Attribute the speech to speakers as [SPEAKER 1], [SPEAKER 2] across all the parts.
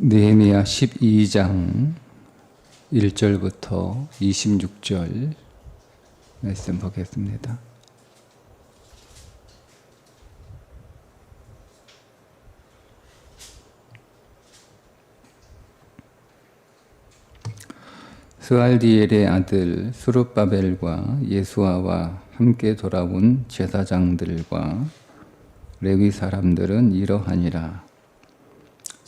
[SPEAKER 1] 느헤미야 12장 1절부터 26절 말씀 보겠습니다. 스알디엘의 아들 스룹바벨과 예수아와 함께 돌아온 제사장들과 레위 사람들은 이러하니라.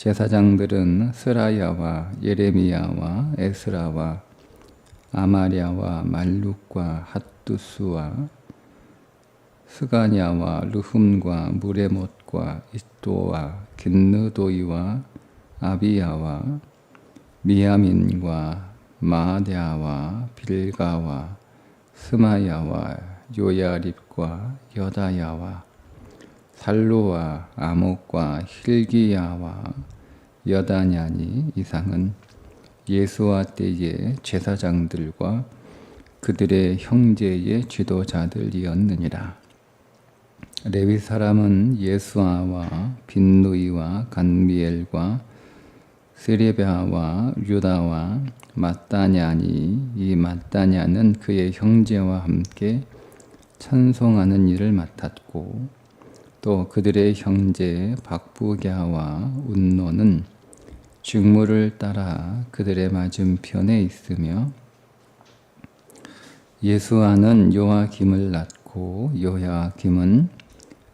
[SPEAKER 1] 제사장들은 스라야와 예레미야와 에스라와 아마랴와 말룩과 핫두스와 스가냐와 르훔과 무레못과 이또와 긴느도이와 아비야와 미야민과 마아랴와 빌가와 스마야와 요야립과 여다야와 살로와 아목과 힐기야와 여다냐니 이상은 예수와 때의 제사장들과 그들의 형제의 지도자들이었느니라. 레위 사람은 예수아와 빈누이와 간미엘과 세레베아와 유다와 마따냐니 이 마따냐는 그의 형제와 함께 찬송하는 일을 맡았고 또 그들의 형제 박부갸와 운노는 직무를 따라 그들의 맞은편에 있으며 예수아는 요아김을 낳고 요야김은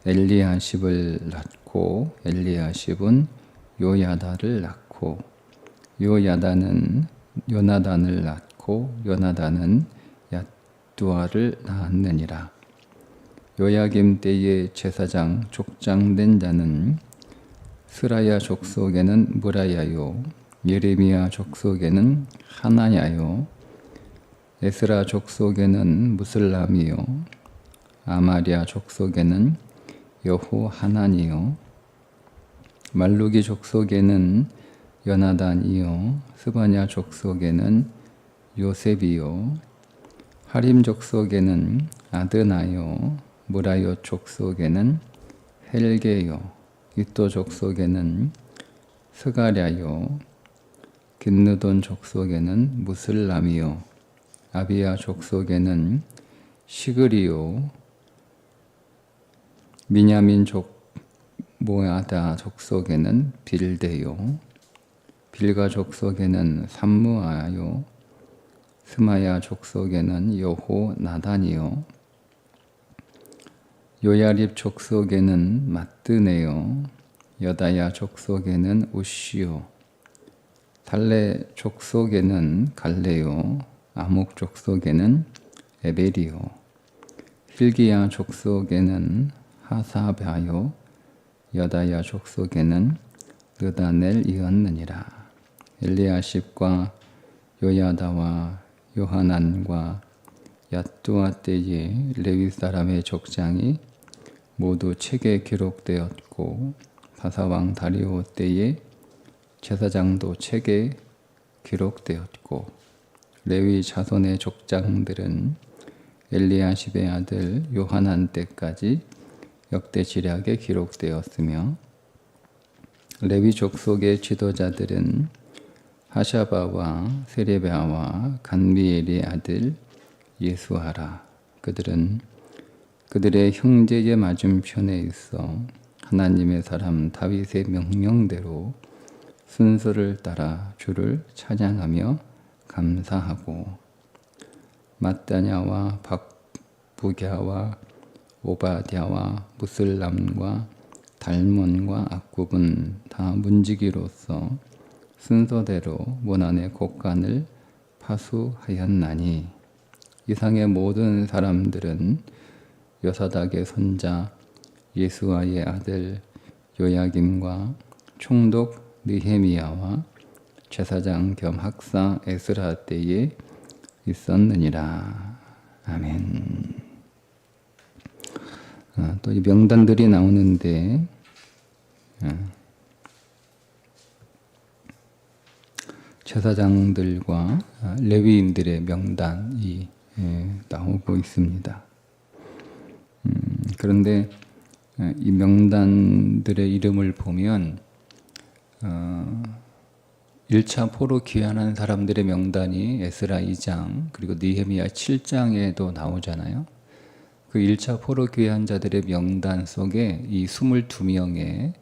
[SPEAKER 1] 엘리야십을 낳고 엘리야십은 요야다를 낳고 요야다는 요나단을 낳고 요나단은 얏두아를 낳았느니라. 요야김 때의 제사장 족장된 자는 스라야 족속에는 무라야요 예레미야 족속에는 하나야요 에스라 족속에는 무슬람이요 아마랴 족속에는 여호하나니요 말루기 족속에는 여나단이요 스바냐 족속에는 요셉이요 하림 족속에는 아드나요 무라요 족속에는 헬게요 이또 족속에는 스가랴요 긴느돈 족속에는 무슬람이요 아비야 족속에는 시그리요 미냐민 족 모아다 족속에는 빌데요 빌가 족속에는 삼무아요 스마야 족속에는 여호나단이요 요야립 족속에는 마뜨네요 여다야 족속에는 우시요 달레 족속에는 갈레요 아목 족속에는 에베리요 힐기야 족속에는 하사바요 여다야 족속에는 느다넬이었느니라. 엘리야십과 요야다와 요하난과 얏두아 때의 레위 사람의 족장이 모두 책에 기록되었고 바사왕 다리오 때의 제사장도 책에 기록되었고 레위 자손의 족장들은 엘리야십의 아들 요하난 때까지 역대 지략에 기록되었으며 레위 족속의 지도자들은 하샤바와 세레베아와 간미엘의 아들 예수아라. 그들은 그들의 형제의 맞은편에 있어 하나님의 사람 다윗의 명령대로 순서를 따라 주를 찬양하며 감사하고 마따냐와 박부갸와 오바댜와 무슬람과 달몬과 악굽은 다 문지기로서 순서대로 문안의 곡간을 파수하였나니 이상의 모든 사람들은 요사닥의 손자 예수아의 아들 요야김과 총독 느헤미야와 제사장 겸 학사 에스라 때에 있었느니라. 아멘. 또 이 명단들이 나오는데 제사장들과 레위인들의 명단이 나오고 있습니다. 그런데 이 명단들의 이름을 보면 1차 포로 귀환한 사람들의 명단이 에스라 2장 그리고 느헤미야 7장에도 나오잖아요. 그 1차 포로 귀환자들의 명단 속에 이 22명의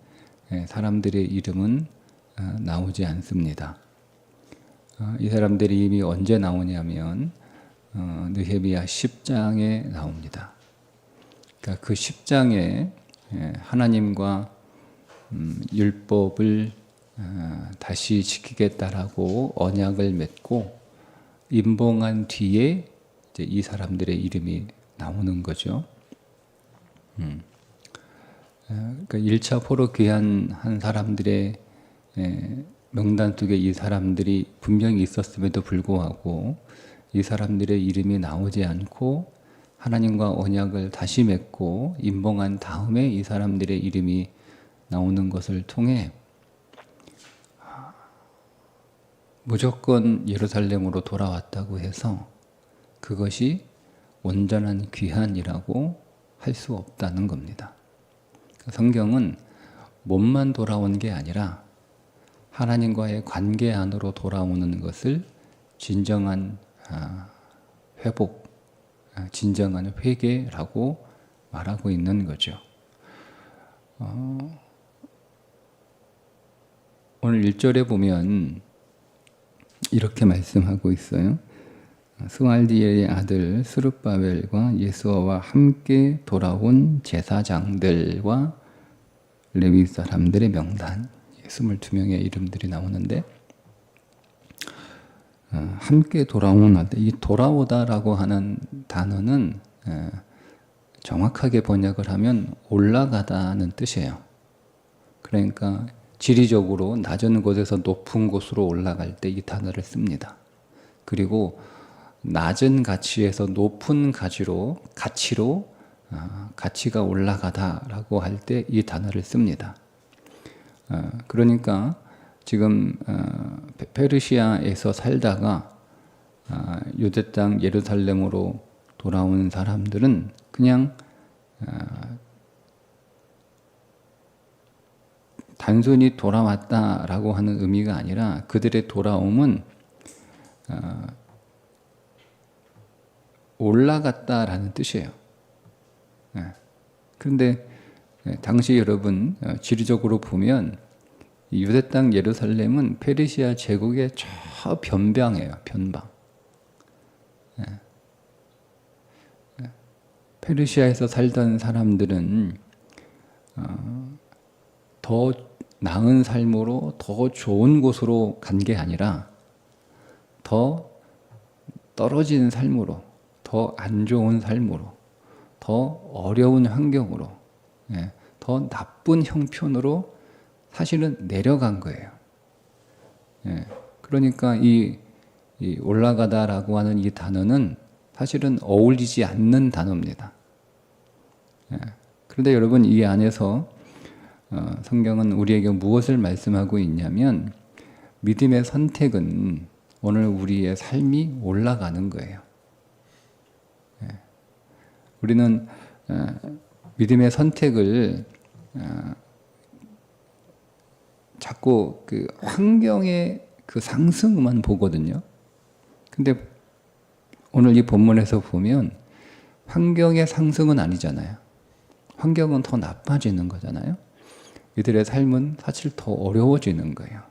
[SPEAKER 1] 사람들의 이름은 나오지 않습니다. 이 사람들이 이미 언제 나오냐면 느헤미야 10장에 나옵니다. 그러니까 그 10장에 하나님과 율법을 다시 지키겠다라고 언약을 맺고 임봉한 뒤에 이제 이 사람들의 이름이 나오는 거죠. 그러니까 1차 포로 귀환한 사람들의 명단 속에 이 사람들이 분명히 있었음에도 불구하고 이 사람들의 이름이 나오지 않고 하나님과 언약을 다시 맺고 임봉한 다음에 이 사람들의 이름이 나오는 것을 통해 무조건 예루살렘으로 돌아왔다고 해서 그것이 온전한 귀환이라고 할 수 없다는 겁니다. 성경은 몸만 돌아온 게 아니라 하나님과의 관계 안으로 돌아오는 것을 진정한 회복, 진정한 회개라고 말하고 있는 거죠. 오늘 1절에 보면 이렇게 말씀하고 있어요. 스왈디엘의 아들 스룹바벨과 예수아와 함께 돌아온 제사장들과 레위 사람들의 명단 22명의 이름들이 나오는데 함께 돌아온 아들, 이 돌아오다라고 하는 단어는 정확하게 번역을 하면 올라가다는 뜻이에요. 그러니까 지리적으로 낮은 곳에서 높은 곳으로 올라갈 때 이 단어를 씁니다. 그리고 낮은 가치에서 높은 가치로 가치가 올라가다라고 할 때 이 단어를 씁니다. 그러니까 지금 페르시아에서 살다가 유대 땅 예루살렘으로 돌아온 사람들은 그냥 단순히 돌아왔다라고 하는 의미가 아니라 그들의 돌아옴은 올라갔다라는 뜻이에요. 그런데 당시 여러분 지리적으로 보면 유대 땅 예루살렘은 페르시아 제국의 저 변방이에요. 변방. 페르시아에서 살던 사람들은 더 나은 삶으로 더 좋은 곳으로 간 게 아니라 더 떨어진 삶으로, 더 안 좋은 삶으로, 더 어려운 환경으로, 더 나쁜 형편으로 사실은 내려간 거예요. 그러니까 이 올라가다라고 하는 이 단어는 사실은 어울리지 않는 단어입니다. 그런데 여러분 이 안에서 성경은 우리에게 무엇을 말씀하고 있냐면 믿음의 선택은 오늘 우리의 삶이 올라가는 거예요. 우리는 믿음의 선택을 자꾸 그 환경의 그 상승만 보거든요. 근데 오늘 이 본문에서 보면 환경의 상승은 아니잖아요. 환경은 더 나빠지는 거잖아요. 이들의 삶은 사실 더 어려워지는 거예요.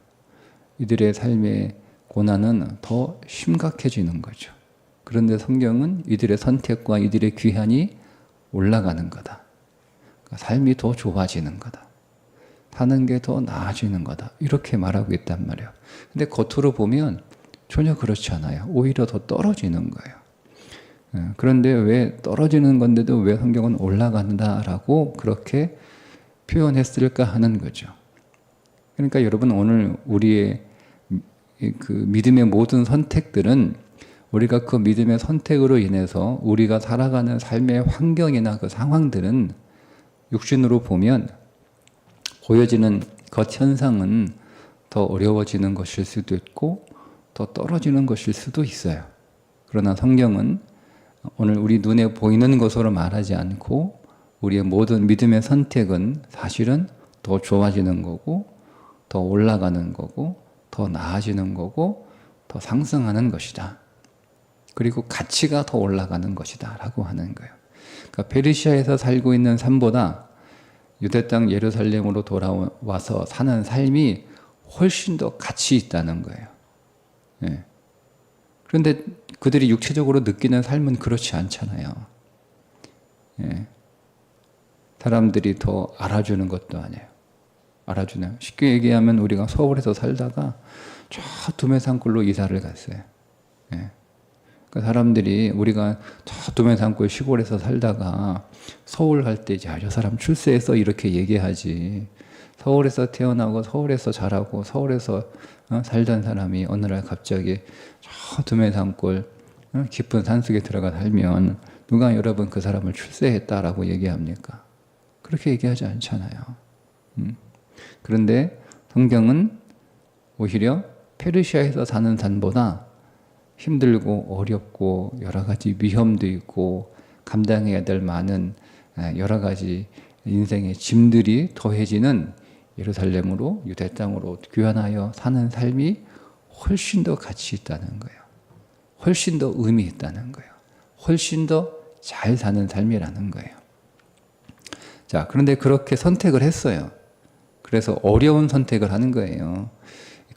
[SPEAKER 1] 이들의 삶의 고난은 더 심각해지는 거죠. 그런데 성경은 이들의 선택과 이들의 귀환이 올라가는 거다. 그러니까 삶이 더 좋아지는 거다. 사는 게 더 나아지는 거다. 이렇게 말하고 있단 말이에요. 근데 겉으로 보면 전혀 그렇지 않아요. 오히려 더 떨어지는 거예요. 그런데 왜 떨어지는 건데도 왜 성경은 올라간다라고 그렇게 표현했을까 하는 거죠. 그러니까 여러분 오늘 우리의 그 믿음의 모든 선택들은 우리가 그 믿음의 선택으로 인해서 우리가 살아가는 삶의 환경이나 그 상황들은 육신으로 보면 보여지는 겉 현상은 더 어려워지는 것일 수도 있고 더 떨어지는 것일 수도 있어요. 그러나 성경은 오늘 우리 눈에 보이는 것으로 말하지 않고 우리의 모든 믿음의 선택은 사실은 더 좋아지는 거고 더 올라가는 거고 더 나아지는 거고 더 상승하는 것이다. 그리고 가치가 더 올라가는 것이다 라고 하는 거예요. 그러니까 페르시아에서 살고 있는 삶보다 유대 땅 예루살렘으로 돌아와서 사는 삶이 훨씬 더 가치 있다는 거예요. 예. 그런데 그들이 육체적으로 느끼는 삶은 그렇지 않잖아요. 예. 사람들이 더 알아주는 것도 아니에요. 알아주는. 쉽게 얘기하면 우리가 서울에서 살다가 저 두메산골로 이사를 갔어요. 예. 그러니까 사람들이 우리가 저 두메산골 시골에서 살다가 서울 갈 때 야, 저 사람 출세해서 이렇게 얘기하지. 서울에서 태어나고 서울에서 자라고 서울에서 살던 사람이 어느 날 갑자기 저 두메산골 깊은 산속에 들어가 살면 누가 여러분 그 사람을 출세했다라고 얘기합니까? 그렇게 얘기하지 않잖아요. 그런데 성경은 오히려 페르시아에서 사는 삶보다 힘들고 어렵고 여러 가지 위험도 있고 감당해야 될 많은 여러 가지 인생의 짐들이 더해지는 예루살렘으로 유대 땅으로 귀환하여 사는 삶이 훨씬 더 가치 있다는 거예요. 훨씬 더 의미 있다는 거예요. 훨씬 더 잘 사는 삶이라는 거예요. 자, 그런데 그렇게 선택을 했어요. 그래서 어려운 선택을 하는 거예요.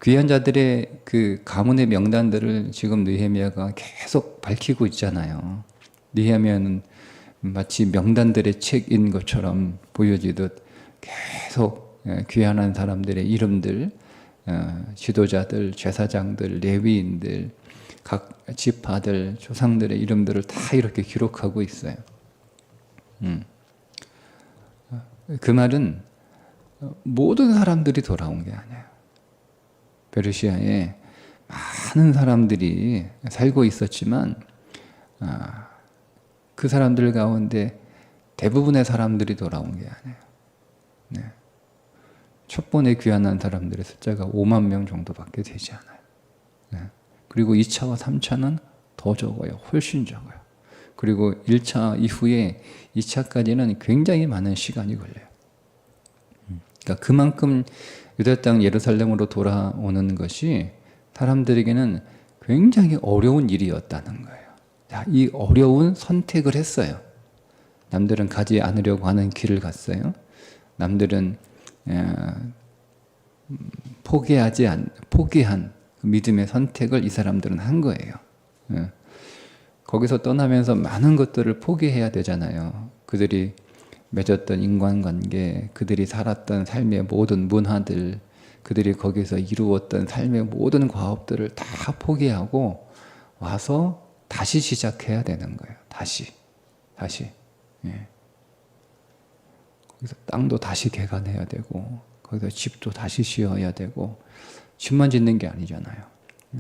[SPEAKER 1] 귀한 자들의 그 가문의 명단들을 지금 느헤미야가 계속 밝히고 있잖아요. 느헤미야는 마치 명단들의 책인 것처럼 보여지듯 계속 귀환한 사람들의 이름들, 지도자들, 제사장들, 레위인들, 각 지파들, 조상들의 이름들을 다 이렇게 기록하고 있어요. 그 말은 모든 사람들이 돌아온 게 아니에요. 페르시아에 많은 사람들이 살고 있었지만 그 사람들 가운데 대부분의 사람들이 돌아온 게 아니에요. 네. 첫 번에 귀환한 사람들의 숫자가 5만 명 정도밖에 되지 않아요. 네. 그리고 2차와 3차는 더 적어요. 훨씬 적어요. 그리고 1차 이후에 2차까지는 굉장히 많은 시간이 걸려요. 그러니까 그만큼 유대 땅 예루살렘으로 돌아오는 것이 사람들에게는 굉장히 어려운 일이었다는 거예요. 자, 이 어려운 선택을 했어요. 남들은 가지 않으려고 하는 길을 갔어요. 남들은 포기한 믿음의 선택을 이 사람들은 한 거예요. 거기서 떠나면서 많은 것들을 포기해야 되잖아요. 그들이 맺었던 인간관계, 그들이 살았던 삶의 모든 문화들, 그들이 거기서 이루었던 삶의 모든 과업들을 다 포기하고 와서 다시 시작해야 되는 거예요. 다시. 예. 거기서 땅도 다시 개간해야 되고, 거기서 집도 다시 지어야 되고, 집만 짓는 게 아니잖아요.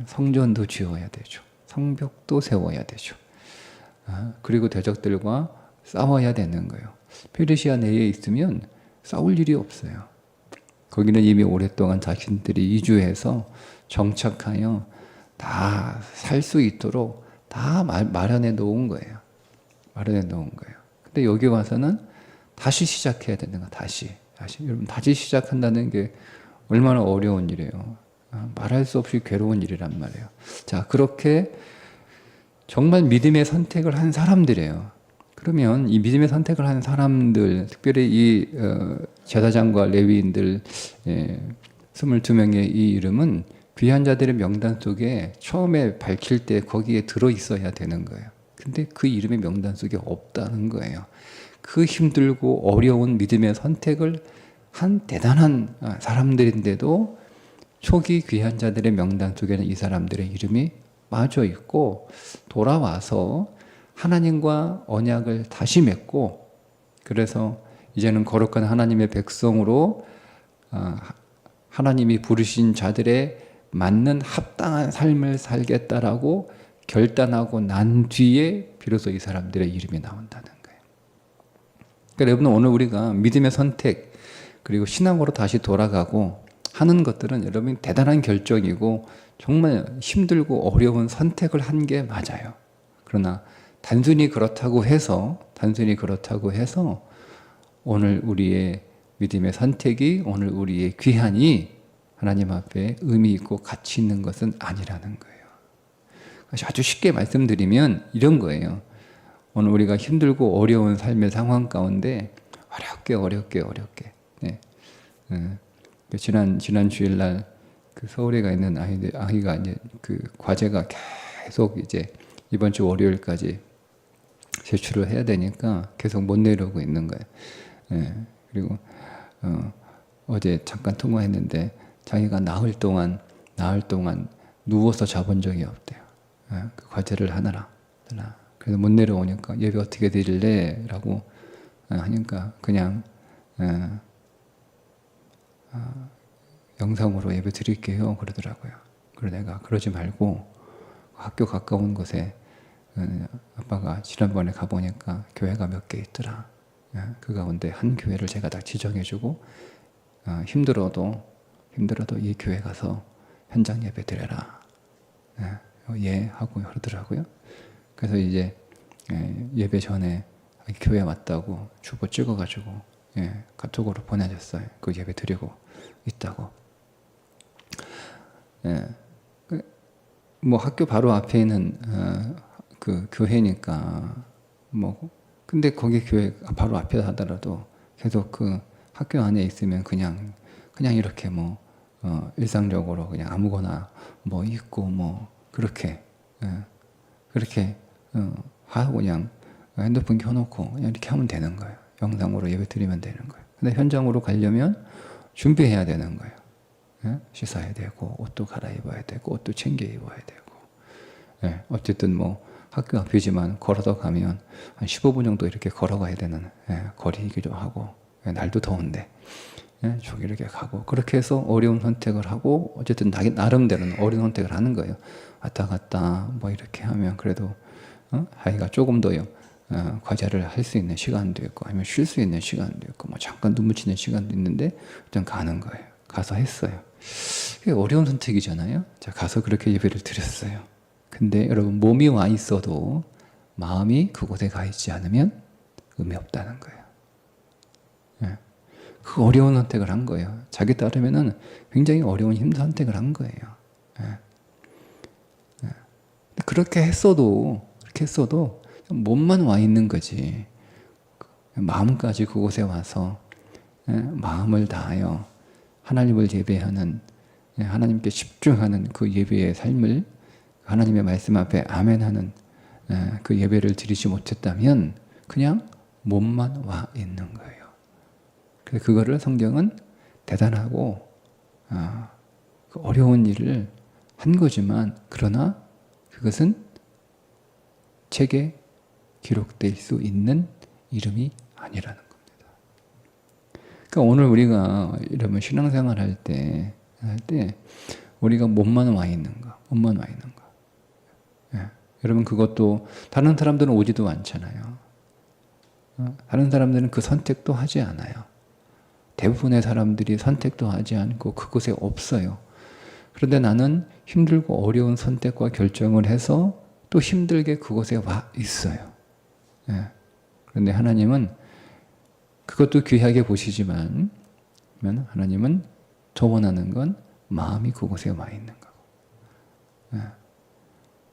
[SPEAKER 1] 성전도 지어야 되죠. 성벽도 세워야 되죠. 그리고 대적들과 싸워야 되는 거예요. 페르시아 내에 있으면 싸울 일이 없어요. 거기는 이미 오랫동안 자신들이 이주해서 정착하여 다 살 수 있도록 다 마련해 놓은 거예요. 마련해 놓은 거예요. 근데 여기 와서는 다시 시작해야 되는 거야. 다시. 여러분, 다시 시작한다는 게 얼마나 어려운 일이에요. 말할 수 없이 괴로운 일이란 말이에요. 자, 그렇게 정말 믿음의 선택을 한 사람들이에요. 그러면 이 믿음의 선택을 한 사람들, 특별히 이 제사장과 레위인들 22명의 이 이름은 귀한 자들의 명단 속에 처음에 밝힐 때 거기에 들어있어야 되는 거예요. 근데 그 이름의 명단 속에 없다는 거예요. 그 힘들고 어려운 믿음의 선택을 한 대단한 사람들인데도 초기 귀한 자들의 명단 속에는 이 사람들의 이름이 빠져 있고 돌아와서 하나님과 언약을 다시 맺고 그래서 이제는 거룩한 하나님의 백성으로 하나님이 부르신 자들의 맞는 합당한 삶을 살겠다라고 결단하고 난 뒤에 비로소 이 사람들의 이름이 나온다는 거예요. 그러니까 여러분 오늘 우리가 믿음의 선택 그리고 신앙으로 다시 돌아가고 하는 것들은 여러분 대단한 결정이고 정말 힘들고 어려운 선택을 한 게 맞아요. 그러나 단순히 그렇다고 해서 오늘 우리의 믿음의 선택이 오늘 우리의 귀환이 하나님 앞에 의미 있고 가치 있는 것은 아니라는 거예요. 아주 쉽게 말씀드리면 이런 거예요. 오늘 우리가 힘들고 어려운 삶의 상황 가운데 어렵게 네. 지난 주일날 그 서울에 가 있는 아이가 이제 그 과제가 계속 이제 이번 주 월요일까지 제출을 해야 되니까 계속 못 내려오고 있는 거예요. 예. 그리고 어제 잠깐 통화했는데 자기가 나흘 동안 누워서 자본 적이 없대요. 예. 그 과제를 하느라. 그래서 못 내려오니까 예배 어떻게 드릴래? 라고 하니까 그냥 영상으로 예배 드릴게요. 그러더라고요. 그래서 내가 그러지 말고 학교 가까운 곳에 아빠가 지난번에 가보니까 교회가 몇 개 있더라. 그 가운데 한 교회를 제가 딱 지정해주고 힘들어도 이 교회 가서 현장 예배 드려라. 예 하고 그러더라고요. 그래서 이제 예배 전에 교회 왔다고 주보 찍어가지고 카톡으로 보내줬어요. 그 예배 드리고 있다고. 뭐 학교 바로 앞에 있는 그 교회니까 뭐 근데 거기 교회 바로 앞에 하더라도 계속 그 학교 안에 있으면 그냥 이렇게 뭐 일상적으로 그냥 아무거나 뭐 있고 뭐 그렇게 하고 그냥 핸드폰 켜놓고 그냥 이렇게 하면 되는 거예요. 영상으로 예배 드리면 되는 거예요. 근데 현장으로 가려면 준비해야 되는 거예요. 씻어야 되고 옷도 갈아입어야 되고 옷도 챙겨 입어야 되고 어쨌든 뭐 학교 앞이지만 걸어서 가면 한 15분 정도 이렇게 걸어가야 되는 거리이기도 하고 날도 더운데 저기 이렇게 가고 그렇게 해서 어려운 선택을 하고 어쨌든 나름대로는 어려운 선택을 하는 거예요. 왔다 갔다 뭐 이렇게 하면 그래도 아이가 조금 더요 과제를 할 수 있는 시간도 있고 아니면 쉴 수 있는 시간도 있고 뭐 잠깐 눈 붙이는 시간도 있는데 일단 가는 거예요. 가서 했어요. 이게 어려운 선택이잖아요. 자, 가서 그렇게 예배를 드렸어요. 근데 여러분 몸이 와 있어도 마음이 그곳에 가 있지 않으면 의미 없다는 거예요. 그 어려운 선택을 한 거예요. 자기 따르면은 굉장히 어려운 힘든 선택을 한 거예요. 그렇게 했어도 몸만 와 있는 거지. 마음까지 그곳에 와서 마음을 다하여 하나님을 예배하는 하나님께 집중하는 그 예배의 삶을 하나님의 말씀 앞에 아멘하는 그 예배를 드리지 못했다면 그냥 몸만 와 있는 거예요. 그래서 그거를 성경은 대단하고 그 어려운 일을 한 거지만 그러나 그것은 책에 기록될 수 있는 이름이 아니라는 겁니다. 그러니까 오늘 우리가 이러면 신앙생활 할 때 우리가 몸만 와 있는 거. 여러분 그것도 다른 사람들은 오지도 않잖아요. 다른 사람들은 그 선택도 하지 않아요. 대부분의 사람들이 선택도 하지 않고 그곳에 없어요. 그런데 나는 힘들고 어려운 선택과 결정을 해서 또 힘들게 그곳에 와 있어요. 그런데 하나님은 그것도 귀하게 보시지만 하나님은 더 원하는 건 마음이 그곳에 와 있는 거고.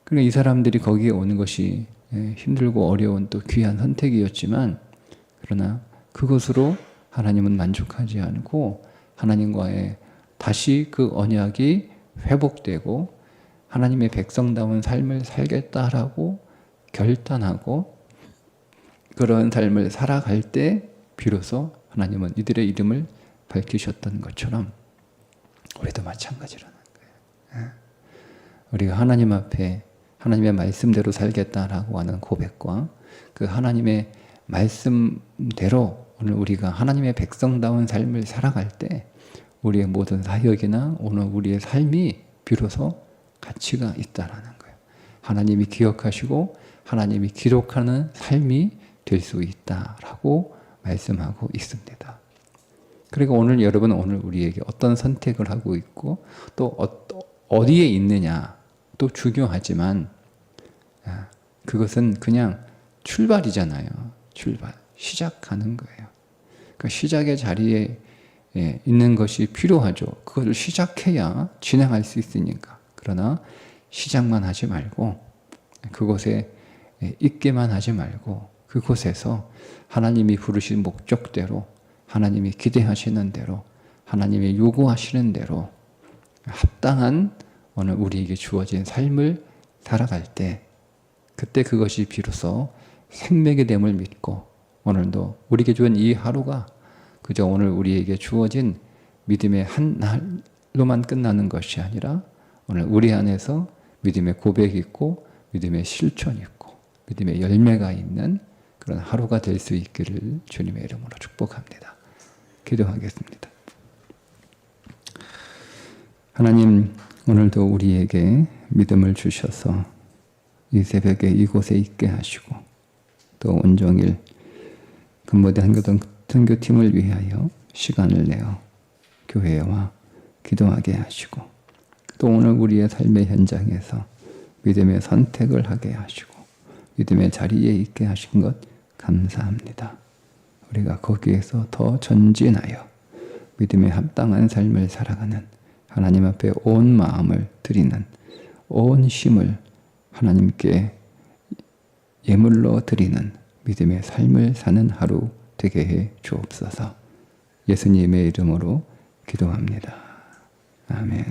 [SPEAKER 1] 그러니까 이 사람들이 거기에 오는 것이 힘들고 어려운 또 귀한 선택이었지만 그러나 그것으로 하나님은 만족하지 않고 하나님과의 다시 그 언약이 회복되고 하나님의 백성다운 삶을 살겠다라고 결단하고 그런 삶을 살아갈 때 비로소 하나님은 이들의 이름을 밝히셨던 것처럼 우리도 마찬가지라는 거예요. 우리가 하나님 앞에 하나님의 말씀대로 살겠다라고 하는 고백과 그 하나님의 말씀대로 오늘 우리가 하나님의 백성다운 삶을 살아갈 때 우리의 모든 사역이나 오늘 우리의 삶이 비로소 가치가 있다라는 거예요. 하나님이 기억하시고 하나님이 기록하는 삶이 될 수 있다라고 말씀하고 있습니다. 그리고 오늘 우리에게 어떤 선택을 하고 있고 또 어디에 있느냐 또 중요하지만 그것은 그냥 출발이잖아요. 시작하는 거예요. 그 시작의 자리에 있는 것이 필요하죠. 그것을 시작해야 진행할 수 있으니까. 그러나 시작만 하지 말고 그곳에 있게만 하지 말고 그곳에서 하나님이 부르신 목적대로 하나님이 기대하시는 대로 하나님이 요구하시는 대로 합당한 오늘 우리에게 주어진 삶을 살아갈 때 그때 그것이 비로소 생명의 됨을 믿고 오늘도 우리에게 주은 이 하루가 그저 오늘 우리에게 주어진 믿음의 한 날로만 끝나는 것이 아니라 오늘 우리 안에서 믿음의 고백이 있고 믿음의 실천이 있고 믿음의 열매가 있는 그런 하루가 될 수 있기를 주님의 이름으로 축복합니다. 기도하겠습니다. 하나님, 오늘도 우리에게 믿음을 주셔서 이 새벽에 이곳에 있게 하시고 또 온종일 금모대 한교동 선교팀을 위하여 시간을 내어 교회와 기도하게 하시고 또 오늘 우리의 삶의 현장에서 믿음의 선택을 하게 하시고 믿음의 자리에 있게 하신 것 감사합니다. 우리가 거기에서 더 전진하여 믿음에 합당한 삶을 살아가는 하나님 앞에 온 마음을 드리는 온 힘을 하나님께 예물로 드리는 믿음의 삶을 사는 하루 되게 해 주옵소서. 예수님의 이름으로 기도합니다. 아멘.